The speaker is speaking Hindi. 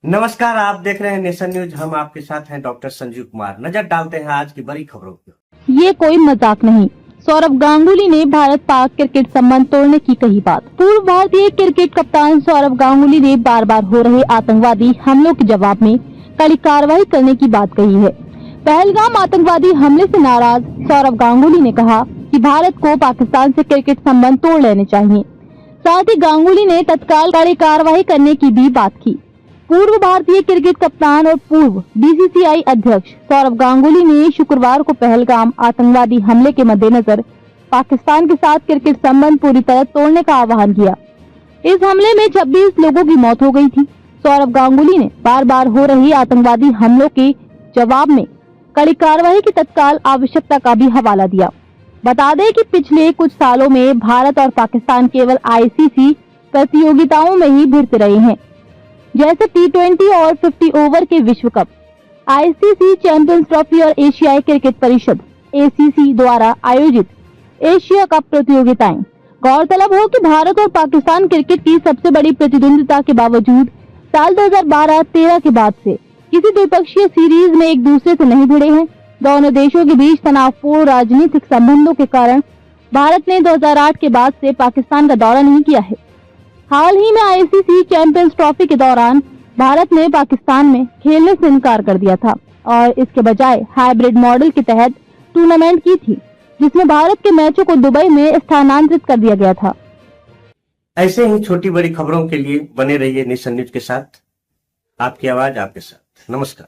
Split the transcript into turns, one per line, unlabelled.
नमस्कार, आप देख रहे हैं नेशन न्यूज। हम आपके साथ हैं डॉक्टर संजीव कुमार। नजर डालते हैं आज की बड़ी खबरों की।
ये कोई मजाक नहीं। सौरव गांगुली ने भारत पाक क्रिकेट संबंध तोड़ने की कही बात। पूर्व भारतीय क्रिकेट कप्तान सौरव गांगुली ने बार बार हो रहे आतंकवादी हमलों के जवाब में कड़ी कार्रवाई करने की बात कही है। पहलगाम आतंकवादी हमले से नाराज सौरव गांगुली ने कहा कि भारत को पाकिस्तान से क्रिकेट संबंध तोड़ लेने चाहिए। साथ ही गांगुली ने तत्काल कड़ी कार्रवाई करने की भी बात की। पूर्व भारतीय क्रिकेट कप्तान और पूर्व बीसीसीआई अध्यक्ष सौरव गांगुली ने शुक्रवार को पहलगाम आतंकवादी हमले के मद्देनजर पाकिस्तान के साथ क्रिकेट संबंध पूरी तरह तोड़ने का आह्वान किया। इस हमले में 26 लोगों की मौत हो गई थी। सौरव गांगुली ने बार बार हो रही आतंकवादी हमलों के जवाब में कड़ी कार्रवाई की तत्काल आवश्यकता का भी हवाला दिया। बता दें कि पिछले कुछ सालों में भारत और पाकिस्तान केवल आईसीसी प्रतियोगिताओं में ही भिड़ते रहे हैं, जैसे T20 और 50 ओवर के विश्व कप, आईसीसी चैंपियंस ट्रॉफी और एशियाई क्रिकेट परिषद ACC द्वारा आयोजित एशिया कप प्रतियोगिताएं। गौरतलब हो कि भारत और पाकिस्तान क्रिकेट की सबसे बड़ी प्रतिद्वंदिता के बावजूद साल 2012-13 के बाद से किसी द्विपक्षीय सीरीज में एक दूसरे से नहीं भिड़े हैं। दोनों देशों के बीच तनावपूर्ण राजनीतिक संबंधों के कारण भारत ने 2008 के बाद से पाकिस्तान का दौरा नहीं किया है। हाल ही में आईसीसी चैंपियंस ट्रॉफी के दौरान भारत ने पाकिस्तान में खेलने से इनकार कर दिया था और इसके बजाय हाइब्रिड मॉडल के तहत टूर्नामेंट की थी, जिसमें भारत के मैचों को दुबई में स्थानांतरित कर दिया गया था।
ऐसे ही छोटी बड़ी खबरों के लिए बने रहिए नेशन न्यूज के साथ। आपकी आवाज आपके साथ। नमस्कार।